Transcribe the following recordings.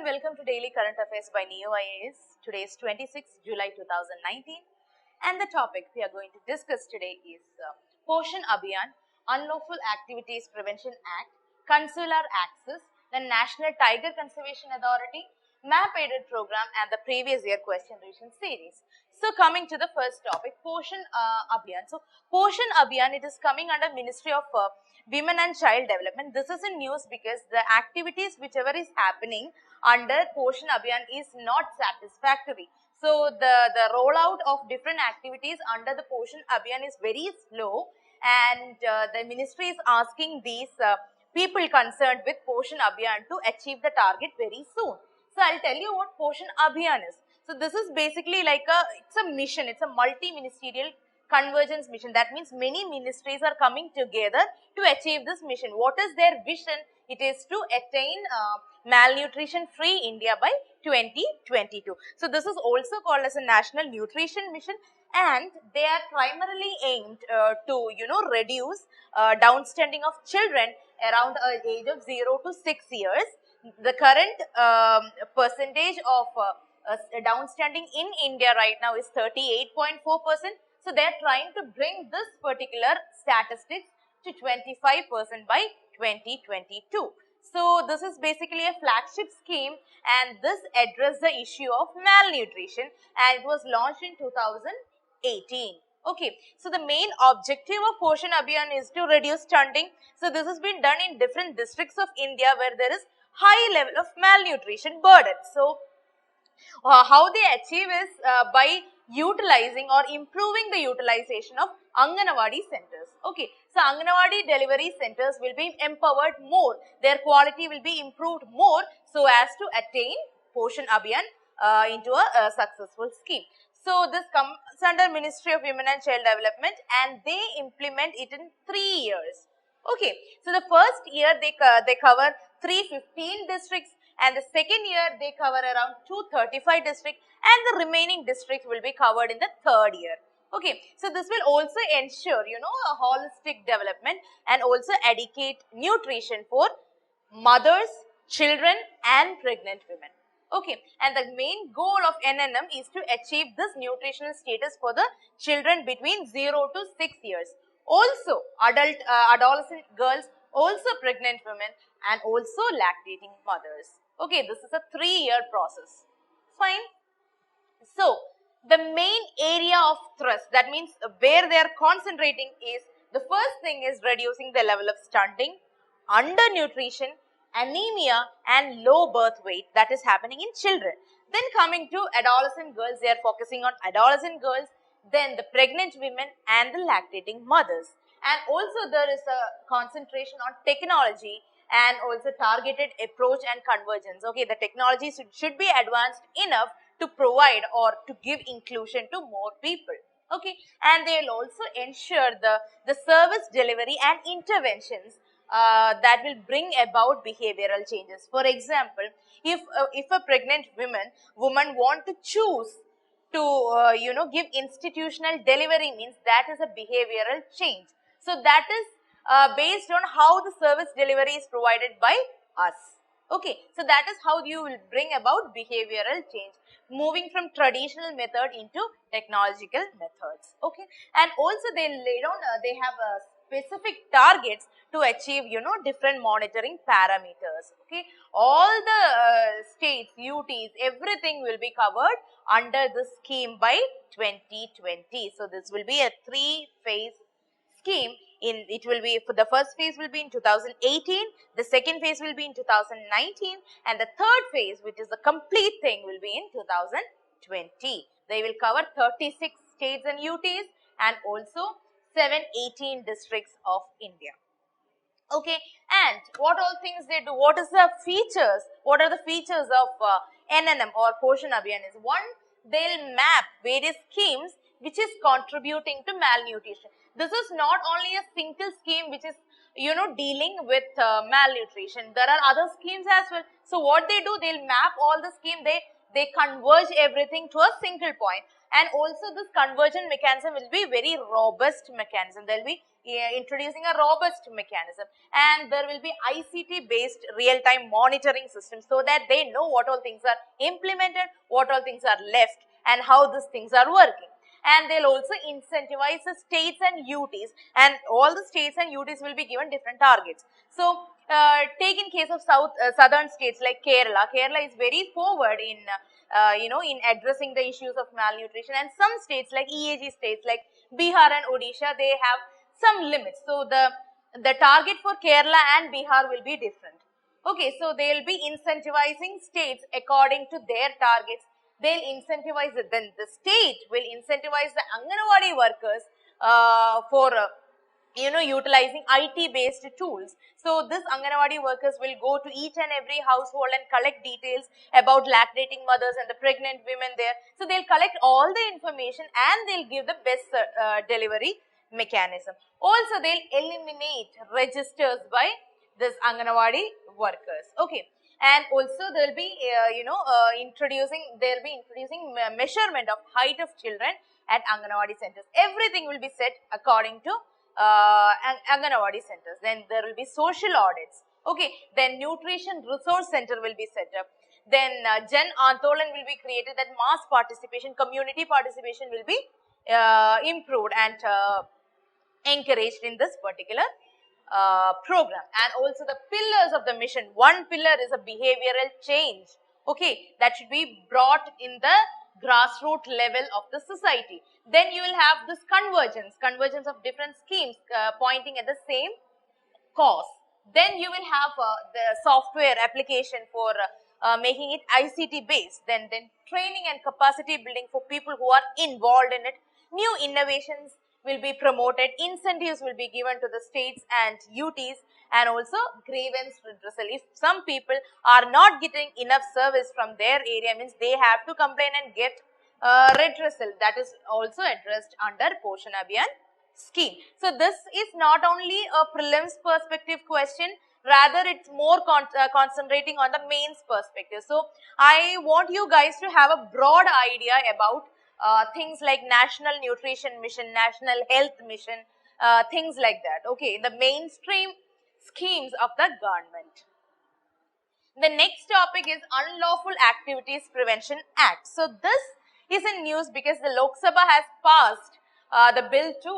and welcome to Daily Current Affairs by Ekam IAS. Today is 26th July 2019 and the topic we are going to discuss today is Poshan Abhiyan, Unlawful Activities Prevention Act, Consular Access, the National Tiger Conservation Authority, MAP aided program and the previous year question revision series. So coming to the first topic, Poshan Abhiyan. So Poshan Abhiyan, it is coming under Ministry of Women and Child Development. This is in news because the activities whichever is happening under Poshan Abhiyan is not satisfactory. So the rollout of different activities under the Poshan Abhiyan is very slow, and the ministry is asking these people concerned with Poshan Abhiyan to achieve the target very soon. So I'll tell you what Poshan Abhiyan is. So this is basically like it's a mission, it's a multi-ministerial convergence mission. That means many ministries are coming together to achieve this mission. What is their vision? It is to attain malnutrition free India by 2022. So this is also called as a national nutrition mission, and they are primarily aimed to reduce downstanding of children around the age of 0 to 6 years. The current percentage of downstanding in India right now is 38.4%. So they are trying to bring this particular statistics to 25% by 2022. So this is basically a flagship scheme, and this addressed the issue of malnutrition, and it was launched in 2018. Okay, so the main objective of Poshan Abhiyan is to reduce stunting. So this has been done in different districts of India where there is high level of malnutrition burden. So how they achieve is by utilizing or improving the utilization of Anganwadi centers. Okay, so Anganwadi delivery centers will be empowered more, their quality will be improved more so as to attain Poshan Abhiyan into a successful scheme. So this comes under Ministry of Women and Child Development, and they implement it in 3 years. Okay, so the first year they cover 315 districts, and the second year they cover around 235 districts, and the remaining districts will be covered in the third year. Okay, so this will also ensure a holistic development and also adequate nutrition for mothers, children and pregnant women. Okay, and the main goal of NNM is to achieve this nutritional status for the children between 0 to 6 years. Also adolescent girls, also pregnant women and also lactating mothers. Okay, this is a 3-year process. Fine. So the main area of thrust, that means where they are concentrating, is the first thing is reducing the level of stunting, undernutrition, anemia and low birth weight that is happening in children. Then coming to adolescent girls, they are focusing on adolescent girls, then the pregnant women and the lactating mothers. And also there is a concentration on technology and also targeted approach and convergence. Okay, the technology should be advanced enough to provide or to give inclusion to more people. Okay, and they will also ensure the service delivery and interventions that will bring about behavioral changes. For example, if a pregnant woman want to choose to give institutional delivery, means that is a behavioral change. So that is based on how the service delivery is provided by us. Okay, so that is how you will bring about behavioral change, moving from traditional method into technological methods. Okay, and also they lay down they have specific targets to achieve different monitoring parameters. Okay, all the states, UTs, everything will be covered under this scheme by 2020. So this will be a 3-phase scheme. It will be, for the first phase will be in 2018, the second phase will be in 2019, and the third phase, which is the complete thing, will be in 2020. They will cover 36 states and UTs and also 718 districts of India. Okay, and what all things they do, what is the features, what are the features of NNM or Poshan Abhiyan is, one, they'll map various schemes which is contributing to malnutrition. This is not only a single scheme which is dealing with malnutrition. There are other schemes as well. So what they do, they'll map all the scheme, they converge everything to a single point, and also this conversion mechanism will be very robust mechanism. There will be introducing a robust mechanism, and there will be ICT based real-time monitoring system so that they know what all things are implemented, what all things are left, and how these things are working. And they'll also incentivize the states and UTs, and all the states and UTs will be given different targets. So take in case of southern states like Kerala. Kerala is very forward in in addressing the issues of malnutrition, and some states like EAG states like Bihar and Odisha, they have some limits. So the target for Kerala and Bihar will be different. Okay, so they will be incentivizing states according to their targets. They'll incentivize it. Then the state will incentivize the Anganwadi workers for utilizing IT based tools. So this Anganwadi workers will go to each and every household and collect details about lactating mothers and the pregnant women there. So they'll collect all the information and they'll give the best delivery mechanism. Also they'll eliminate registers by this Anganwadi workers. Okay. And also they'll be introducing measurement of height of children at Anganwadi centers. Everything will be set according to Anganwadi centers. Then there will be social audits. Okay, then nutrition resource center will be set up. Then Jan Andolan will be created, that mass participation, community participation will be improved and encouraged in this particular program. And also the pillars of the mission. One pillar is a behavioral change. Okay, that should be brought in the grassroots level of the society. Then you will have this convergence of different schemes pointing at the same cause. Then you will have the software application for making it ICT based. Then training and capacity building for people who are involved in it. New innovations will be promoted, incentives will be given to the states and UTs, and also grievance redressal. If some people are not getting enough service from their area, means they have to complain and get redressal. That is also addressed under Poshan Abhiyan scheme. So this is not only a prelims perspective question, rather it's more concentrating on the mains perspective. So I want you guys to have a broad idea about things like National Nutrition Mission, National Health Mission, things like that, okay, in the mainstream schemes of the government. The next topic is Unlawful Activities Prevention Act. So this is in news because the Lok Sabha has passed the bill to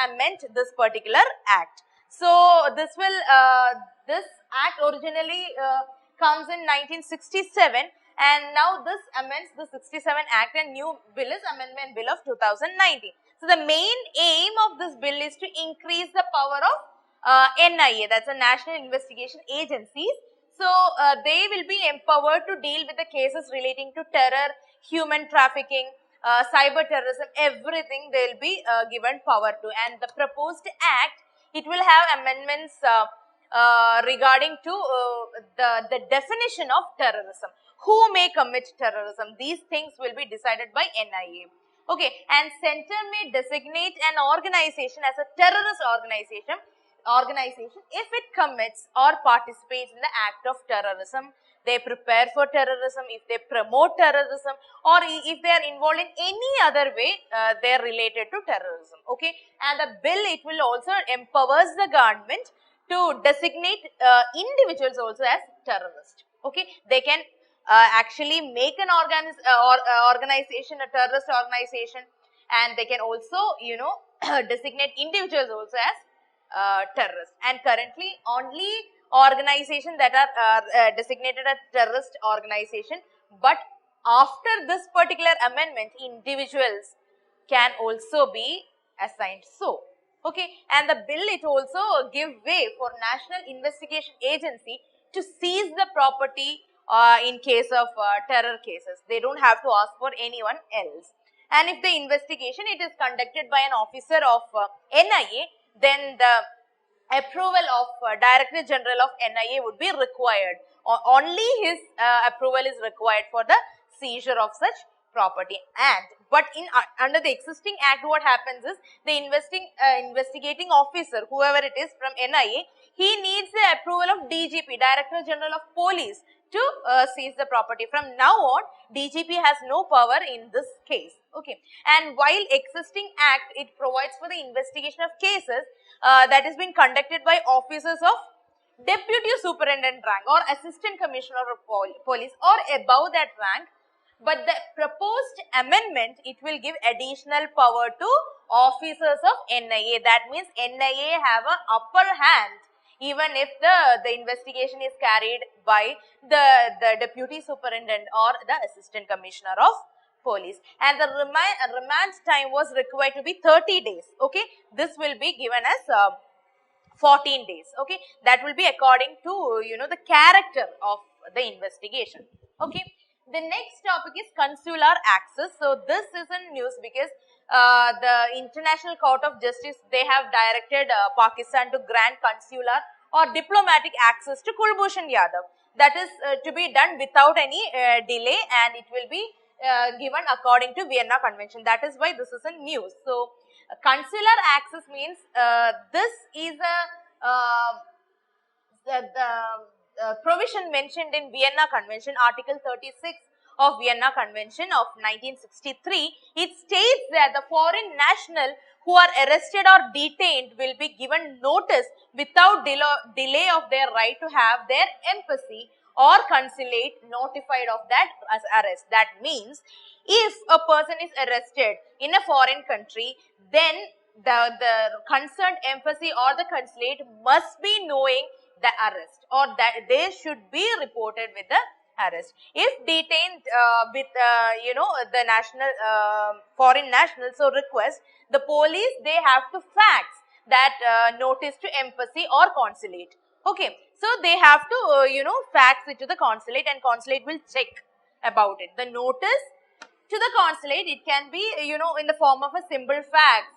amend this particular act. So this act originally comes in 1967. And now this amends the 67 Act, and new bill is Amendment Bill of 2019. So the main aim of this bill is to increase the power of NIA, that's a National Investigation Agency. So they will be empowered to deal with the cases relating to terror, human trafficking, cyber terrorism, everything they will be given power to. And the proposed act, it will have amendments regarding to the definition of terrorism. Who may commit terrorism? These things will be decided by NIA. Okay, and center may designate an organization as a terrorist organization if it commits or participates in the act of terrorism, they prepare for terrorism, if they promote terrorism, or if they are involved in any other way they are related to terrorism. Okay, and the bill, it will also empowers the government to designate individuals also as terrorists. Okay, they can actually make an organization, a terrorist organization, and they can also designate individuals also as terrorists. And currently only organizations that are designated as terrorist organization, but after this particular amendment, individuals can also be assigned. So okay, and the bill, it also give way for National Investigation Agency to seize the property in case of terror cases. They don't have to ask for anyone else. And if the investigation, it is conducted by an officer of NIA, then the approval of Director General of NIA would be required. Only his approval is required for the seizure of such property. But under the existing act, what happens is the investigating officer, whoever it is from NIA, he needs the approval of DGP, Director General of Police, to seize the property. From now on, DGP has no power in this case. Okay, and while existing act, it provides for the investigation of cases that is being conducted by officers of deputy superintendent rank or assistant commissioner of police or above that rank. But the proposed amendment, it will give additional power to officers of NIA. That means NIA have an upper hand even if the investigation is carried by the deputy superintendent or the assistant commissioner of police. And the remand time was required to be 30 days. Okay, this will be given as 14 days. Okay, that will be according to the character of the investigation. Okay, the next topic is consular access. So this is in news because the International Court of Justice, they have directed Pakistan to grant consular or diplomatic access to Kulbhushan Yadav. That is to be done without any delay, and it will be given according to Vienna Convention. That is why this is in news. So consular access means this is the provision mentioned in Vienna Convention, Article 36 of Vienna Convention of 1963. It states that the foreign national who are arrested or detained will be given notice without delay of their right to have their embassy or consulate notified of that as arrest. That means if a person is arrested in a foreign country, then the concerned embassy or the consulate must be knowing the arrest, or that they should be reported with the arrest. If detained with the national foreign national so request, the police, they have to fax that notice to embassy or consulate. Okay, so they have to fax it to the consulate, and consulate will check about it. The notice to the consulate, it can be in the form of a simple fax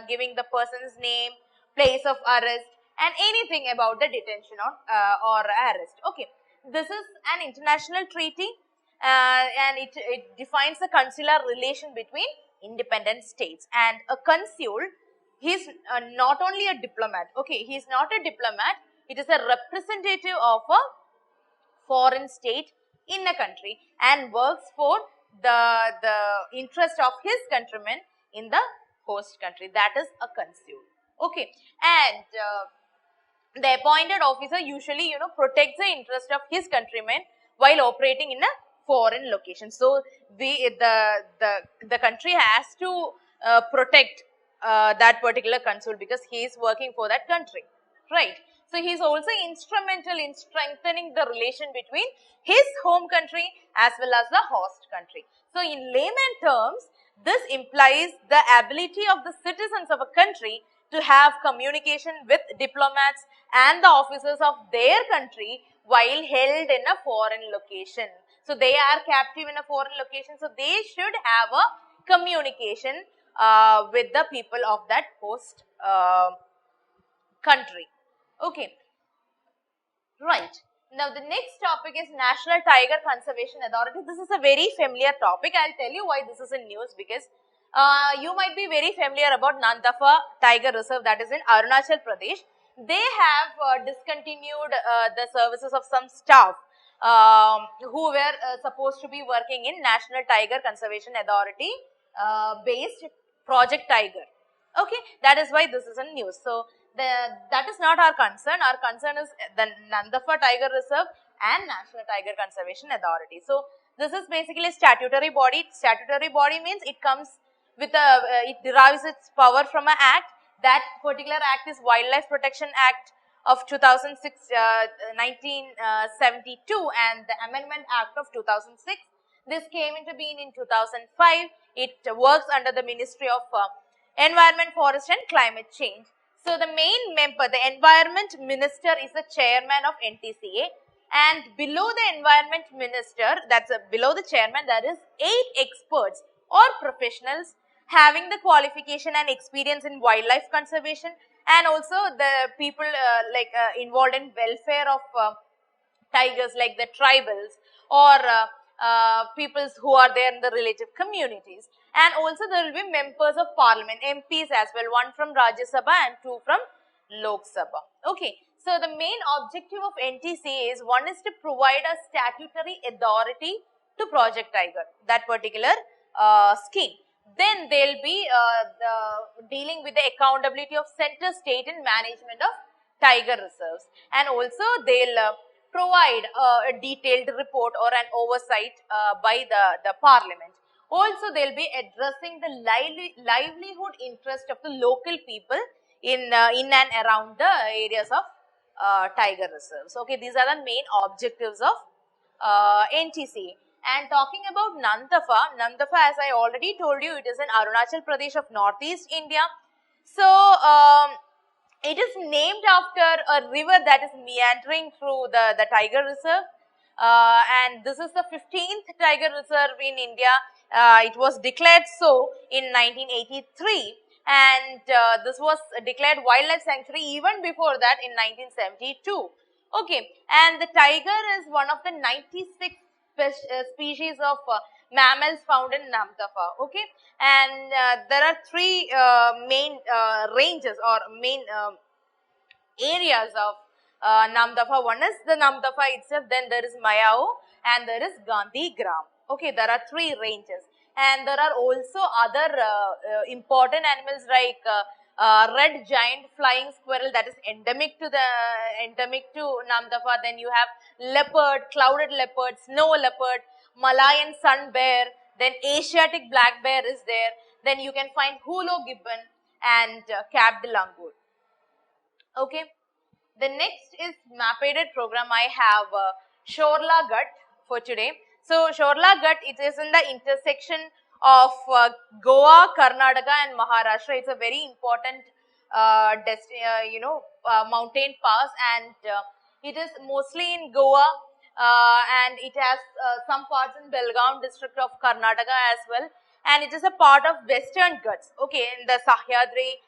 giving the person's name, place of arrest, and anything about the detention or arrest. Okay, this is an international treaty and it defines the consular relation between independent states. And a consul, he is not only a diplomat. Okay, he is not a diplomat. It is a representative of a foreign state in a country and works for the interest of his countrymen in the host country. That is a consul. Okay, and the appointed officer usually protects the interest of his countrymen while operating in a foreign location. So the country has to protect that particular consul because he is working for that country, right? So he is also instrumental in strengthening the relation between his home country as well as the host country. So in layman terms, this implies the ability of the citizens of a country to have communication with diplomats and the officers of their country while held in a foreign location. So they are captive in a foreign location, so they should have a communication with the people of that host country. Okay, right. Now the next topic is National Tiger Conservation Authority. This is a very familiar topic. I'll tell you why this is in news because you might be very familiar about Nandafa Tiger Reserve, that is in Arunachal Pradesh. They have discontinued the services of some staff who were supposed to be working in National Tiger Conservation Authority based Project Tiger. Okay, that is why this is in news. So that is not our concern. Our concern is the Nandafa Tiger Reserve and National Tiger Conservation Authority. So this is basically a statutory body. Statutory body means it comes with it derives its power from an act. That particular act is Wildlife Protection Act of 1972 and the Amendment Act of 2006. This came into being in 2005. It works under the Ministry of Environment, Forest and Climate Change. So the main member, the Environment Minister, is the chairman of NTCA, and below the Environment Minister, that's below the chairman, there is 8 experts or professionals having the qualification and experience in wildlife conservation, and also the people involved in welfare of tigers, like the tribals or peoples who are there in the relative communities. And also there will be members of parliament, MPs as well, one from Rajya Sabha and 2 from Lok Sabha. Okay, So the main objective of NTC is, one is to provide a statutory authority to Project Tiger, that particular scheme. Then they'll be dealing with the accountability of center, state and management of tiger reserves, and also they'll provide a detailed report or an oversight by the parliament. Also, they'll be addressing the livelihood interest of the local people in and around the areas of tiger reserves. Okay, these are the main objectives of NTC. And talking about Namdapha, as I already told you, it is in Arunachal Pradesh of Northeast India. So it is named after a river that is meandering through the tiger reserve, and this is the 15th tiger reserve in India. It was declared so in 1983, and this was declared wildlife sanctuary even before that in 1972. Okay, and the tiger is one of the 96 species of mammals found in Namdapha. Okay, and there are three main ranges or main areas of Namdapha. One is the Namdapha itself, then there is Mayao, and there is Gandhi Gram. Okay, there are three ranges, and there are also other important animals like red giant flying squirrel that is endemic to Namdapha. Then you have leopard, clouded leopard, snow leopard, Malayan sun bear, then Asiatic black bear is there. Then you can find hulo gibbon and capped langur. Okay, the next is map-aided program. I have Shorla Gut for today. So Shorla Gut, it is in the intersection of Goa, Karnataka and Maharashtra. It's a very important mountain pass, and it is mostly in Goa, and it has some parts in Belgaum district of Karnataka as well, and it is a part of Western Ghats, okay, in the Sahyadri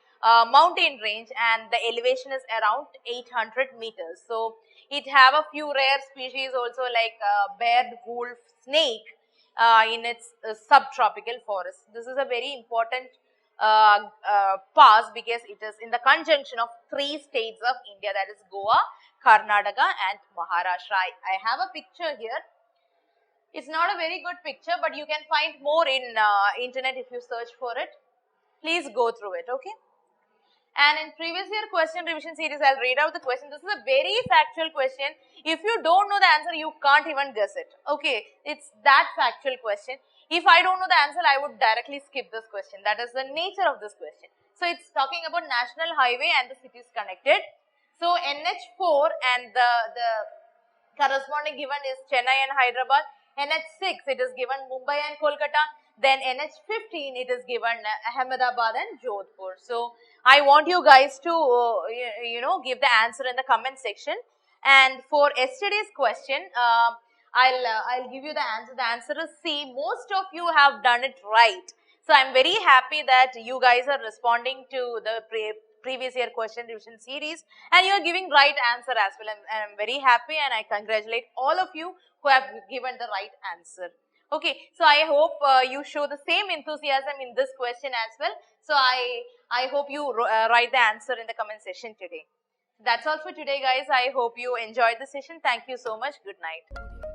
mountain range, and the elevation is around 800 meters. So it have a few rare species also like bear, wolf, snake in its subtropical forest. This is a very important pass because it is in the conjunction of three states of India, that is Goa, Karnataka and Maharashtra. I have a picture here. It's not a very good picture, but you can find more in internet if you search for it. Please go through it, okay? And in previous year question revision series, I'll read out the question. This is a very factual question. If you don't know the answer, you can't even guess it. Okay, it's that factual question. If I don't know the answer, I would directly skip this question. That is the nature of this question. So it's talking about national highway and the cities connected. So NH4 and the corresponding given is Chennai and Hyderabad. NH6, it is given Mumbai and Kolkata. Then NH15, it is given Ahmedabad and Jodhpur. So I want you guys to give the answer in the comment section. And for yesterday's question, I'll give you the answer. The answer is C. Most of you have done it right. So I'm very happy that you guys are responding to the previous year question revision series, and you are giving right answer as well. And I'm very happy, and I congratulate all of you who have given the right answer. Okay, so I hope you show the same enthusiasm in this question as well. So I hope you write the answer in the comment section today. That's all for today, guys. I hope you enjoyed the session. Thank you so much. Good night.